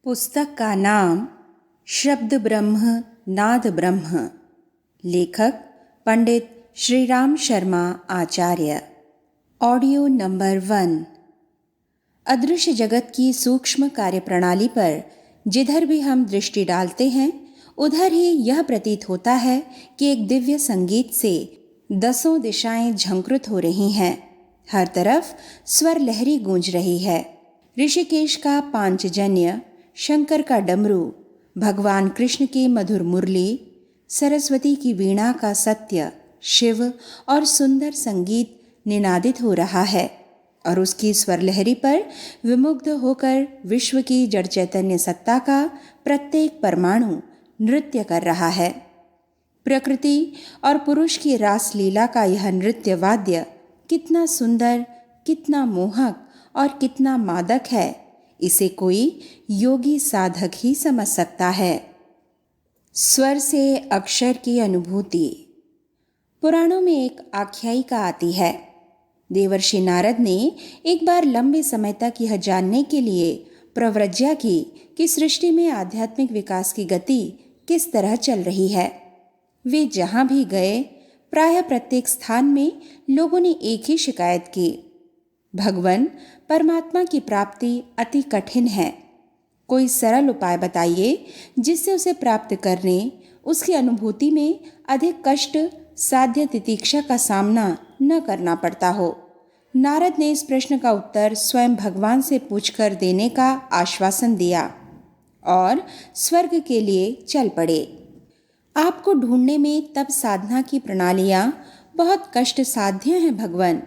पुस्तक का नाम शब्द ब्रह्म नाद ब्रह्म। लेखक पंडित श्रीराम शर्मा आचार्य। Audio number 1। अदृश्य जगत की सूक्ष्म कार्यप्रणाली पर जिधर भी हम दृष्टि डालते हैं उधर ही यह प्रतीत होता है कि एक दिव्य संगीत से दसों दिशाएं झंकृत हो रही हैं। हर तरफ स्वर लहरी गूंज रही है। ऋषिकेश का पांचजन्य, शंकर का डमरू, भगवान कृष्ण की मधुर मुरली, सरस्वती की वीणा का सत्य, शिव और सुंदर संगीत निनादित हो रहा है और उसकी स्वर लहरी पर विमुग्ध होकर विश्व की जड़ चैतन्य सत्ता का प्रत्येक परमाणु नृत्य कर रहा है। प्रकृति और पुरुष की रास लीला का यह नृत्य वाद्य कितना सुंदर, कितना मोहक और कितना मादक है, इसे कोई योगी साधक ही समझ सकता है। स्वर से अक्षर की अनुभूति। पुराणों में एक आख्यायिका आती है। देवर्षि नारद ने एक बार लंबे समय तक यह जानने के लिए प्रव्रज्या की कि सृष्टि में आध्यात्मिक विकास की गति किस तरह चल रही है। वे जहां भी गए प्रायः प्रत्येक स्थान में लोगों ने एक ही शिकायत की, भगवान परमात्मा की प्राप्ति अति कठिन है। कोई सरल उपाय बताइए जिससे उसे प्राप्त करने, उसकी अनुभूति में अधिक कष्ट साध्य तितिक्षा का सामना न करना पड़ता हो। नारद ने इस प्रश्न का उत्तर स्वयं भगवान से पूछकर देने का आश्वासन दिया और स्वर्ग के लिए चल पड़े। आपको ढूंढने में तब साधना की प्रणालियां बहुत कष्ट साध्य हैं भगवान।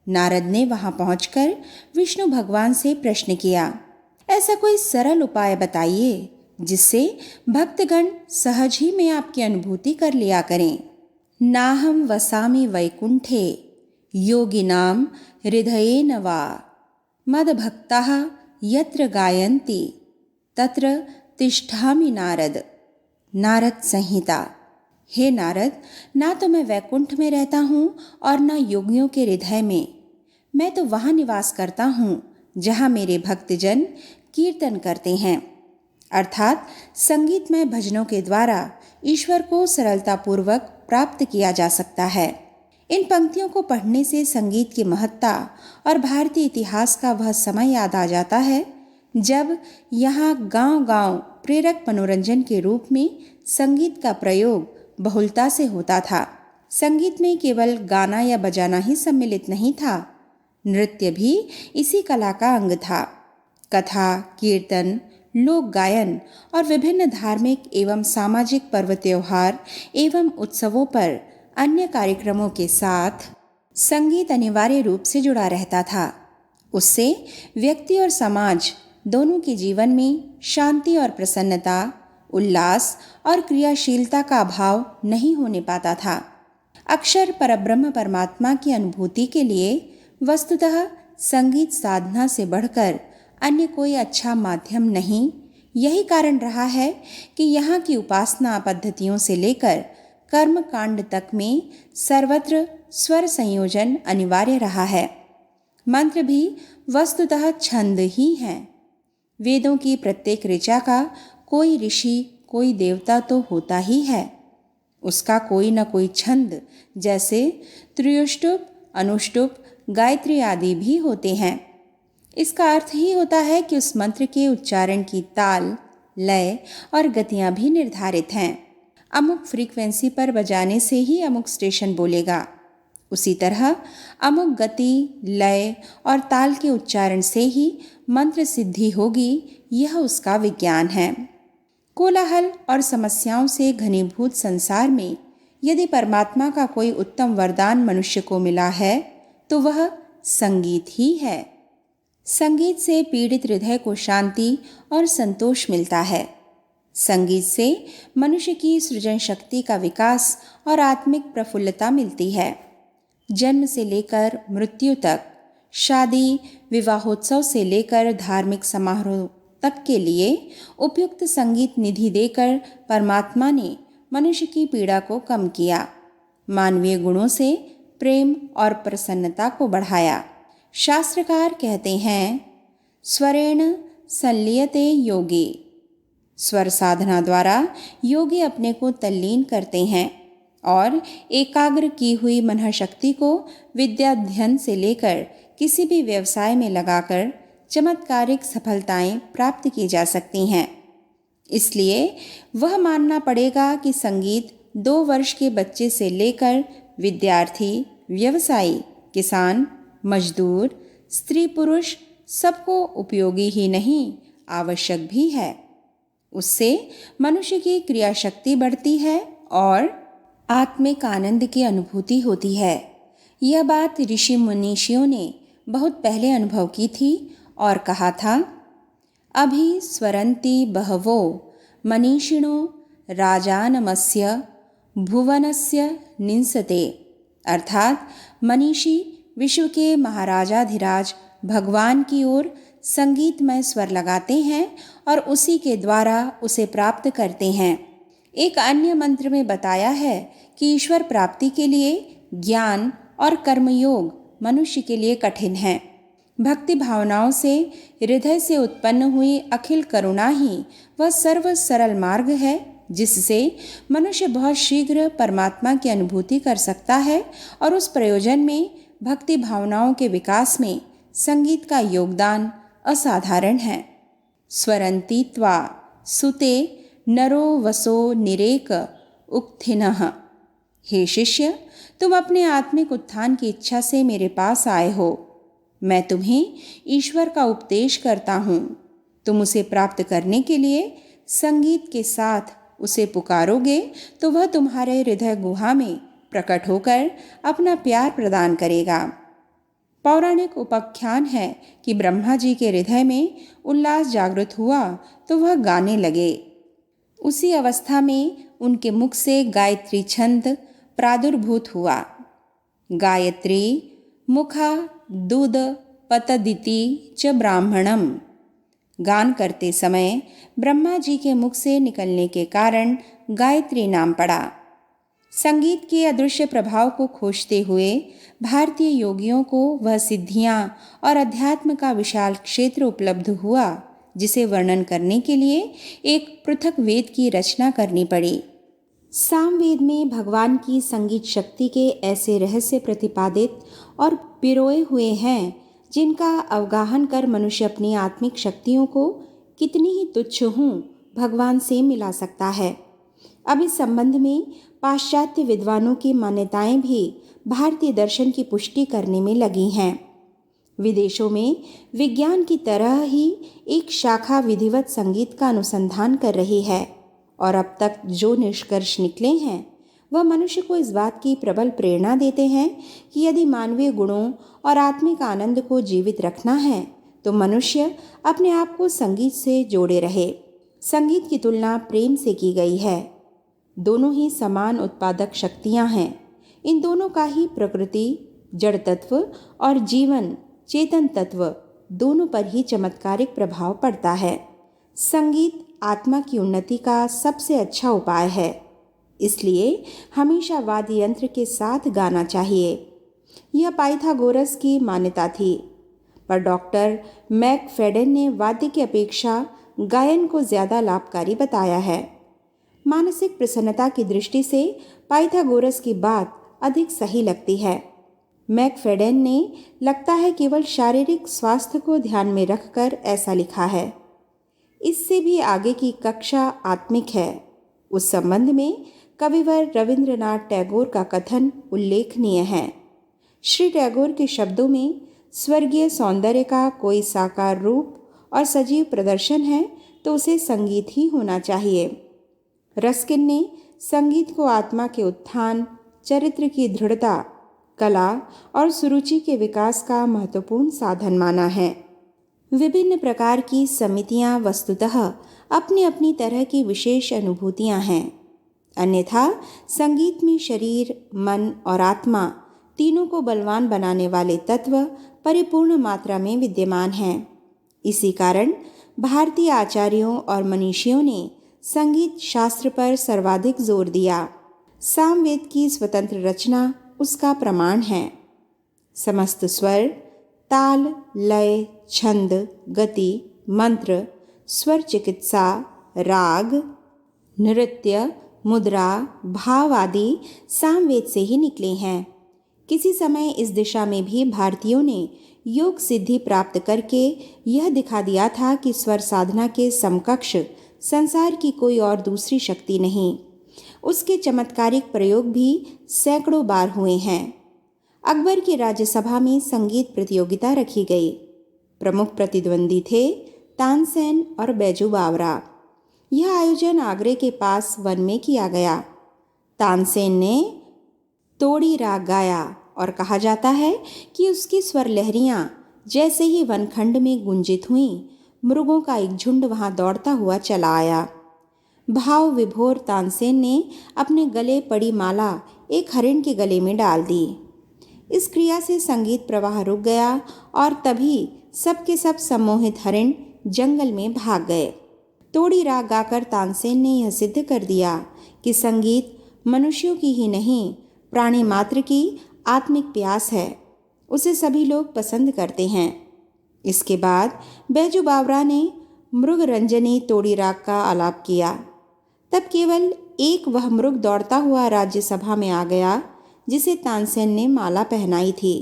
नारद ने वहां पहुंचकर विष्णु भगवान से प्रश्न किया, ऐसा कोई सरल उपाय बताइए जिससे भक्तगण सहज ही में आपकी अनुभूति कर लिया करें। नाहं वसामि वैकुंठे योगिनां हृदयेन वा मद्भक्ताः यत्र गायन्ति तत्र तिष्ठामि नारद। नारद संहिता। हे नारद, ना तो मैं वैकुंठ में रहता हूँ और ना योगियों के हृदय में। मैं तो वहाँ निवास करता हूँ जहाँ मेरे भक्तजन कीर्तन करते हैं, अर्थात संगीतमय भजनों के द्वारा ईश्वर को सरलतापूर्वक प्राप्त किया जा सकता है। इन पंक्तियों को पढ़ने से संगीत की महत्ता और भारतीय इतिहास का वह समय याद आ जाता है जब यहाँ गांव-गांव प्रेरक मनोरंजन के रूप में संगीत का प्रयोग बहुलता से होता था। संगीत में केवल गाना या बजाना ही सम्मिलित नहीं था, नृत्य भी इसी कला का अंग था। कथा, कीर्तन, लोक गायन और विभिन्न धार्मिक एवं सामाजिक पर्व त्योहार एवं उत्सवों पर अन्य कार्यक्रमों के साथ संगीत अनिवार्य रूप से जुड़ा रहता था। उससे व्यक्ति और समाज दोनों के जीवन में शांति और प्रसन्नता, उल्लास और क्रियाशीलता का अभाव नहीं होने पाता था। अक्षर परब्रह्म परमात्मा की अनुभूति के लिए वस्तुतः संगीत साधना से बढ़कर अन्य कोई अच्छा माध्यम नहीं। यही कारण रहा है कि यहाँ की उपासना पद्धतियों से लेकर कर्म कांड तक में सर्वत्र स्वर संयोजन अनिवार्य रहा है। मंत्र भी वस्तुतः छंद ही हैं। वेदों की प्रत्येक ऋचा का कोई ऋषि, कोई देवता तो होता ही है। उसका कोई न कोई छंद, जैसे त्रियुष्टुप, अनुष्टुप, गायत्री आदि भी होते हैं। इसका अर्थ ही होता है कि उस मंत्र के उच्चारण की ताल, लय और गतियां भी निर्धारित हैं। अमुक फ्रीक्वेंसी पर बजाने से ही अमुक स्टेशन बोलेगा। उसी तरह अमुक गति, लय और ताल के उच्चारण से ही मंत्र सिद्धि होगी, यह उसका विज्ञान है। कोलाहल और समस्याओं से घनीभूत संसार में यदि परमात्मा का कोई उत्तम वरदान मनुष्य को मिला है तो वह संगीत ही है। संगीत से पीड़ित हृदय को शांति और संतोष मिलता है। संगीत से मनुष्य की सृजन शक्ति का विकास और आत्मिक प्रफुल्लता मिलती है। जन्म से लेकर मृत्यु तक, शादी विवाहोत्सव से लेकर धार्मिक समारोह तक के लिए उपयुक्त संगीत निधि देकर परमात्मा ने मनुष्य की पीड़ा को कम किया, मानवीय गुणों से प्रेम और प्रसन्नता को बढ़ाया। शास्त्रकार कहते हैं, स्वरेण संलीयते योगी। स्वर साधना द्वारा योगी अपने को तल्लीन करते हैं और एकाग्र की हुई मन शक्ति को विद्याध्ययन से लेकर किसी भी व्यवसाय में लगाकर चमत्कारिक सफलताएं प्राप्त की जा सकती हैं। इसलिए वह मानना पड़ेगा कि संगीत 2 वर्ष के बच्चे से लेकर विद्यार्थी, व्यवसायी, किसान, मजदूर, स्त्री पुरुष सबको उपयोगी ही नहीं आवश्यक भी है। उससे मनुष्य की क्रिया शक्ति बढ़ती है और आत्मिक आनंद की अनुभूति होती है। यह बात ऋषि मुनीषियों ने बहुत पहले अनुभव की थी और कहा था, अभि स्वरन्ति बहवो मनीषिणो राजानमस्य भुवनस्य निंसते। अर्थात मनीषी विश्व के महाराजाधिराज भगवान की ओर संगीतमय स्वर लगाते हैं और उसी के द्वारा उसे प्राप्त करते हैं। एक अन्य मंत्र में बताया है कि ईश्वर प्राप्ति के लिए ज्ञान और कर्मयोग मनुष्य के लिए कठिन है। भक्ति भावनाओं से हृदय से उत्पन्न हुई अखिल करुणा ही वह सर्व सरल मार्ग है जिससे मनुष्य बहुत शीघ्र परमात्मा की अनुभूति कर सकता है और उस प्रयोजन में भक्ति भावनाओं के विकास में संगीत का योगदान असाधारण है। स्वरन्ति त्वा सुते नरो वसो निरेक उक्थिनः। हे शिष्य, तुम अपने आत्मिक उत्थान की इच्छा से मेरे पास आए हो। मैं तुम्हें ईश्वर का उपदेश करता हूँ। तुम उसे प्राप्त करने के लिए संगीत के साथ उसे पुकारोगे तो वह तुम्हारे हृदय गुहा में प्रकट होकर अपना प्यार प्रदान करेगा। पौराणिक उपाख्यान है कि ब्रह्मा जी के हृदय में उल्लास जागृत हुआ तो वह गाने लगे। उसी अवस्था में उनके मुख से गायत्री छंद प्रादुर्भूत हुआ। गायत्री मुखा दूध पतदिति च ब्राह्मणम। गान करते समय ब्रह्मा जी के मुख से निकलने के कारण गायत्री नाम पड़ा। संगीत के अदृश्य प्रभाव को खोजते हुए भारतीय योगियों को वह सिद्धियां और अध्यात्म का विशाल क्षेत्र उपलब्ध हुआ जिसे वर्णन करने के लिए एक पृथक वेद की रचना करनी पड़ी। सामवेद में भगवान की संगीत शक्ति के ऐसे रहस्य प्रतिपादित और पिरोए हुए हैं जिनका अवगाहन कर मनुष्य अपनी आत्मिक शक्तियों को कितनी ही तुच्छ हूँ भगवान से मिला सकता है। अब इस संबंध में पाश्चात्य विद्वानों की मान्यताएं भी भारतीय दर्शन की पुष्टि करने में लगी हैं। विदेशों में विज्ञान की तरह ही एक शाखा विधिवत संगीत का अनुसंधान कर रही है और अब तक जो निष्कर्ष निकले हैं वह मनुष्य को इस बात की प्रबल प्रेरणा देते हैं कि यदि मानवीय गुणों और आत्मिक आनंद को जीवित रखना है तो मनुष्य अपने आप को संगीत से जोड़े रहे। संगीत की तुलना प्रेम से की गई है। दोनों ही समान उत्पादक शक्तियां हैं। इन दोनों का ही प्रकृति, जड़ तत्व और जीवन चेतन तत्व दोनों पर ही चमत्कारिक प्रभाव पड़ता है। संगीत आत्मा की उन्नति का सबसे अच्छा उपाय है, इसलिए हमेशा वाद्य यंत्र के साथ गाना चाहिए। यह पाइथागोरस की मान्यता थी, पर डॉक्टर मैकफेडेन ने वाद्य की अपेक्षा गायन को ज़्यादा लाभकारी बताया है। मानसिक प्रसन्नता की दृष्टि से पाइथागोरस की बात अधिक सही लगती है। मैकफेडेन ने लगता है केवल शारीरिक स्वास्थ्य को ध्यान में रखकर ऐसा लिखा है। इससे भी आगे की कक्षा आत्मिक है। उस संबंध में कविवर रविंद्रनाथ टैगोर का कथन उल्लेखनीय है। श्री टैगोर के शब्दों में स्वर्गीय सौंदर्य का कोई साकार रूप और सजीव प्रदर्शन है तो उसे संगीत ही होना चाहिए। रस्किन ने संगीत को आत्मा के उत्थान, चरित्र की दृढ़ता, कला और सुरुचि के विकास का महत्वपूर्ण साधन माना है। विभिन्न प्रकार की समितियां वस्तुतः अपनी अपनी तरह की विशेष अनुभूतियां हैं। अन्यथा संगीत में शरीर, मन और आत्मा तीनों को बलवान बनाने वाले तत्व परिपूर्ण मात्रा में विद्यमान हैं। इसी कारण भारतीय आचार्यों और मनीषियों ने संगीत शास्त्र पर सर्वाधिक जोर दिया। सामवेद की स्वतंत्र रचना उसका प्रमाण है। समस्त स्वर, ताल, लय, छंद, गति, मंत्र, स्वर चिकित्सा, राग, नृत्य, मुद्रा, भाव आदि सामवेद से ही निकले हैं। किसी समय इस दिशा में भी भारतीयों ने योग सिद्धि प्राप्त करके यह दिखा दिया था कि स्वर साधना के समकक्ष संसार की कोई और दूसरी शक्ति नहीं। उसके चमत्कारिक प्रयोग भी सैकड़ों बार हुए हैं। अकबर की राज्यसभा में संगीत प्रतियोगिता रखी गई। प्रमुख प्रतिद्वंदी थे तानसेन और बैजू बावरा। यह आयोजन आगरे के पास वन में किया गया। तानसेन ने तोड़ी राग गाया और कहा जाता है कि उसकी स्वर लहरियां जैसे ही वनखंड में गुंजित हुईं, मृगों का एक झुंड वहां दौड़ता हुआ चला आया। भाव विभोर तानसेन ने अपने गले पड़ी माला एक हरिण के गले में डाल दी। इस क्रिया से संगीत प्रवाह रुक गया और तभी सबके सब सम्मोहित हरिण जंगल में भाग गए। तोड़ी राग गाकर तानसेन ने यह सिद्ध कर दिया कि संगीत मनुष्यों की ही नहीं, प्राणी मात्र की आत्मिक प्यास है। उसे सभी लोग पसंद करते हैं। इसके बाद बैजू बावरा ने मृग रंजनी तोड़ी राग का आलाप किया। तब केवल एक वह मृग दौड़ता हुआ राज्यसभा में आ गया जिसे तानसेन ने माला पहनाई थी।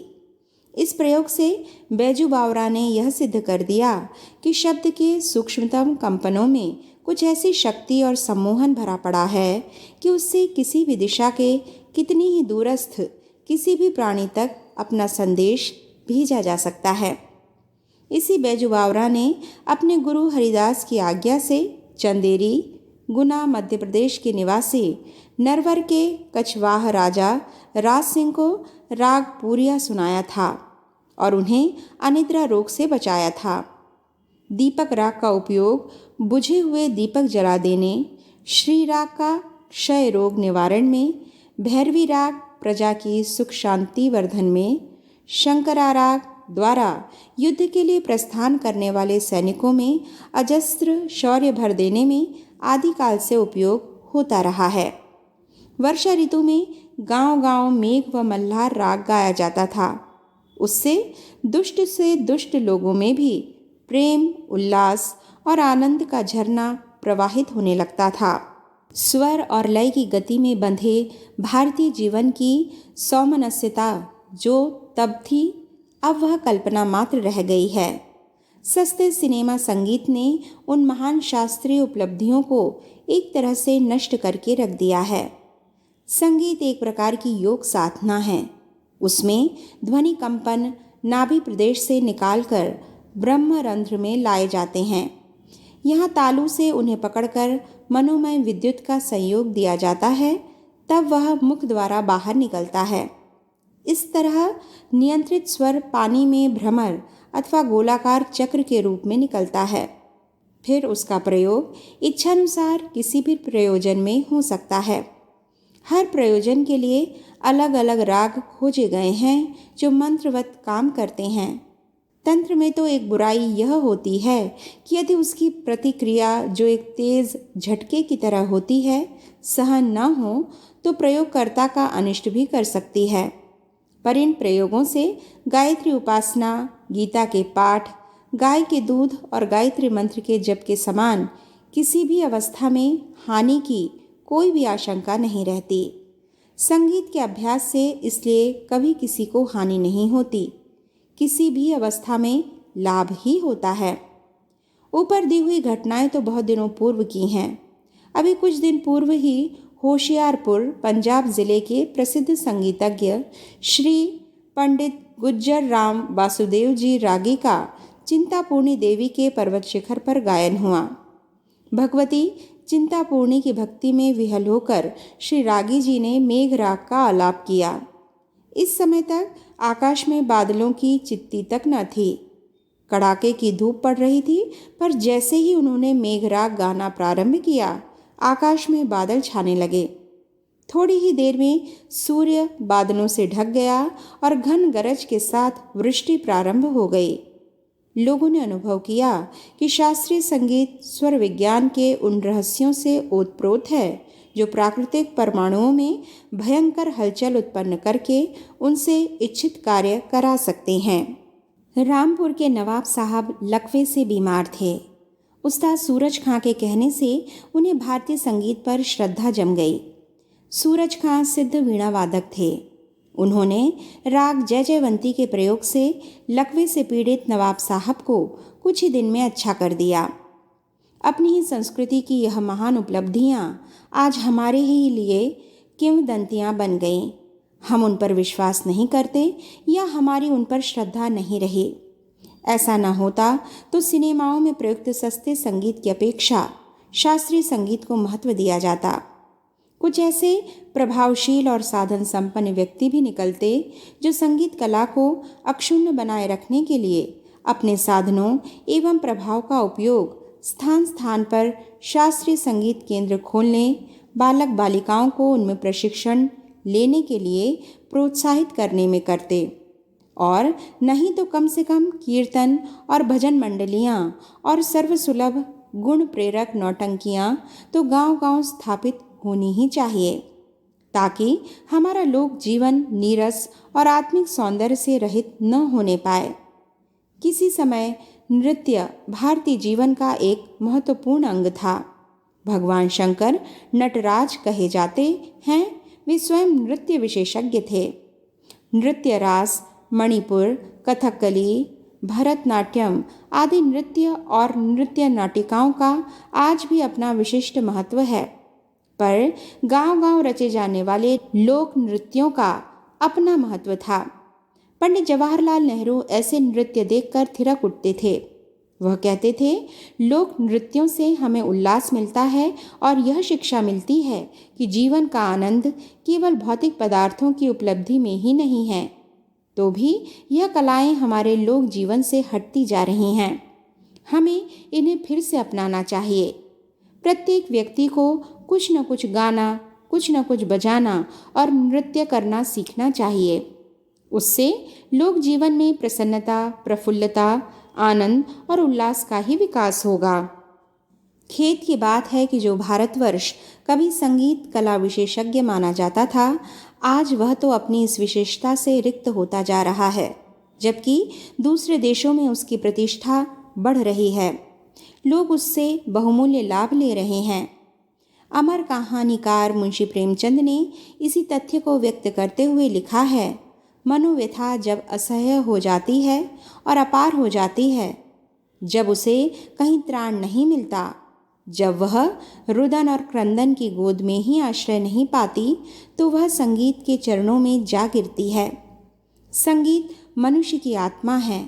इस प्रयोग से बैजू बावरा ने यह सिद्ध कर दिया कि शब्द के सूक्ष्मतम कंपनों में कुछ ऐसी शक्ति और सम्मोहन भरा पड़ा है कि उससे किसी भी दिशा के कितनी ही दूरस्थ किसी भी प्राणी तक अपना संदेश भेजा जा सकता है। इसी बैजू बावरा ने अपने गुरु हरिदास की आज्ञा से चंदेरी, गुना मध्य प्रदेश के निवासी नरवर के कछवाह राजा राज सिंह को राग पूरिया सुनाया था और उन्हें अनिद्रा रोग से बचाया था। दीपक राग का उपयोग बुझे हुए दीपक जला देने, श्री राग का क्षय रोग निवारण में, भैरवी राग प्रजा की सुख शांति वर्धन में, शंकरा राग द्वारा युद्ध के लिए प्रस्थान करने वाले सैनिकों में अजस्त्र शौर्य भर देने में आदि काल से उपयोग होता रहा है। वर्षा ऋतु में गांव-गांव मेघ व मल्हार राग गाया जाता था। उससे दुष्ट से दुष्ट लोगों में भी प्रेम, उल्लास और आनंद का झरना प्रवाहित होने लगता था। स्वर और लय की गति में बंधे भारतीय जीवन की सौमनस्यता जो तब थी, अब वह कल्पना मात्र रह गई है। सस्ते सिनेमा संगीत ने उन महान शास्त्रीय उपलब्धियों को एक तरह से नष्ट करके रख दिया है। संगीत एक प्रकार की योग साधना है। उसमें ध्वनि कंपन नाभि प्रदेश से निकालकर ब्रह्म रंध्र में लाए जाते हैं। यहाँ तालू से उन्हें पकड़कर मनोमय विद्युत का संयोग दिया जाता है, तब वह मुख द्वारा बाहर निकलता है। इस तरह नियंत्रित स्वर पानी में भ्रमर अथवा गोलाकार चक्र के रूप में निकलता है। फिर उसका प्रयोग इच्छानुसार किसी भी प्रयोजन में हो सकता है। हर प्रयोजन के लिए अलग अलग राग खोजे गए हैं जो मंत्रवत काम करते हैं। तंत्र में तो एक बुराई यह होती है कि यदि उसकी प्रतिक्रिया जो एक तेज झटके की तरह होती है सहन न हो तो प्रयोगकर्ता का अनिष्ट भी कर सकती है। पर इन प्रयोगों से गायत्री उपासना, गीता के पाठ, गाय के दूध और गायत्री मंत्र के जप के समान किसी भी अवस्था में हानि की कोई भी आशंका नहीं रहती। संगीत के अभ्यास से इसलिए कभी किसी को हानि नहीं होती, किसी भी अवस्था में लाभ ही होता है। ऊपर दी हुई घटनाएं तो बहुत दिनों पूर्व की हैं। अभी कुछ दिन पूर्व ही होशियारपुर पंजाब जिले के प्रसिद्ध संगीतज्ञ श्री पंडित गुज्जर राम वासुदेव जी रागी का चिंतापूर्णी देवी के पर्वत शिखर पर गायन हुआ। भगवती चिंतापूर्णी की भक्ति में विहल होकर श्री रागी जी ने मेघ राग का आलाप किया। इस समय तक आकाश में बादलों की चित्ती तक न थी। कड़ाके की धूप पड़ रही थी, पर जैसे ही उन्होंने मेघ राग गाना प्रारंभ किया, आकाश में बादल छाने लगे। थोड़ी ही देर में सूर्य बादलों से ढक गया और घन गरज के साथ वृष्टि प्रारंभ हो गई। लोगों ने अनुभव किया कि शास्त्रीय संगीत स्वर विज्ञान के उन रहस्यों से ओतप्रोत है जो प्राकृतिक परमाणुओं में भयंकर हलचल उत्पन्न करके उनसे इच्छित कार्य करा सकते हैं। रामपुर के नवाब साहब लकवे से बीमार थे। उस्ताद सूरज खां के कहने से उन्हें भारतीय संगीत पर श्रद्धा जम गई। सूरज खां सिद्ध वीणा वादक थे। उन्होंने राग जय जयवंती के प्रयोग से लकवे से पीड़ित नवाब साहब को कुछ ही दिन में अच्छा कर दिया। अपनी ही संस्कृति की यह महान उपलब्धियां आज हमारे ही लिए किंवदंतियां बन गईं। हम उन पर विश्वास नहीं करते या हमारी उन पर श्रद्धा नहीं रही। ऐसा न होता तो सिनेमाओं में प्रयुक्त सस्ते संगीत की अपेक्षा शास्त्रीय संगीत को महत्व दिया जाता। कुछ ऐसे प्रभावशील और साधन संपन्न व्यक्ति भी निकलते जो संगीत कला को अक्षुण्ण बनाए रखने के लिए अपने साधनों एवं प्रभाव का उपयोग स्थान स्थान पर शास्त्रीय संगीत केंद्र खोलने, बालक बालिकाओं को उनमें प्रशिक्षण लेने के लिए प्रोत्साहित करने में करते, और नहीं तो कम से कम कीर्तन और भजन मंडलियाँ और सर्वसुलभ गुण प्रेरक नौटंकियाँ तो गांव-गांव स्थापित होनी ही चाहिए, ताकि हमारा लोक जीवन नीरस और आत्मिक सौंदर्य से रहित न होने पाए। किसी समय नृत्य भारतीय जीवन का एक महत्वपूर्ण अंग था। भगवान शंकर नटराज कहे जाते हैं, वे स्वयं नृत्य विशेषज्ञ थे। नृत्य रास, मणिपुर, कथकली, भरतनाट्यम आदि नृत्य और नृत्य नाटिकाओं का आज भी अपना विशिष्ट महत्व है, पर गांव-गांव रचे जाने वाले लोक नृत्यों का अपना महत्व था। पंडित जवाहरलाल नेहरू ऐसे नृत्य देखकर थिरक उठते थे। वह कहते थे, लोक नृत्यों से हमें उल्लास मिलता है और यह शिक्षा मिलती है कि जीवन का आनंद केवल भौतिक पदार्थों की उपलब्धि में ही नहीं है, तो भी यह कलाएं हमारे लोक जीवन से हटती जा रही हैं। हमें इन्हें फिर से अपनाना चाहिए। प्रत्येक व्यक्ति को कुछ न कुछ गाना, कुछ न कुछ बजाना और नृत्य करना सीखना चाहिए। उससे लोक जीवन में प्रसन्नता, प्रफुल्लता, आनंद और उल्लास का ही विकास होगा। खेद की बात है कि जो भारतवर्ष कभी संगीत कला विशेषज्ञ माना जाता था, आज वह तो अपनी इस विशेषता से रिक्त होता जा रहा है, जबकि दूसरे देशों में उसकी प्रतिष्ठा बढ़ रही है। लोग उससे बहुमूल्य लाभ ले रहे हैं। अमर कहानीकार मुंशी प्रेमचंद ने इसी तथ्य को व्यक्त करते हुए लिखा है, मनोव्यथा जब असह्य हो जाती है और अपार हो जाती है, जब उसे कहीं त्राण नहीं मिलता, जब वह रुदन और क्रंदन की गोद में ही आश्रय नहीं पाती, तो वह संगीत के चरणों में जा गिरती है। संगीत मनुष्य की आत्मा है।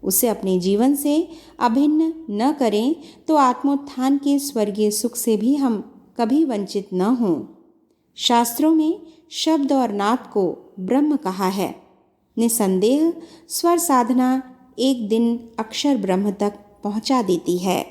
उसे अपने जीवन से अभिन्न न करें तो आत्मोत्थान के स्वर्गीय सुख से भी हम कभी वंचित न हों। शास्त्रों में शब्द और नाद को ब्रह्म कहा है। निसंदेह स्वर साधना एक दिन अक्षर ब्रह्म तक पहुंचा देती है।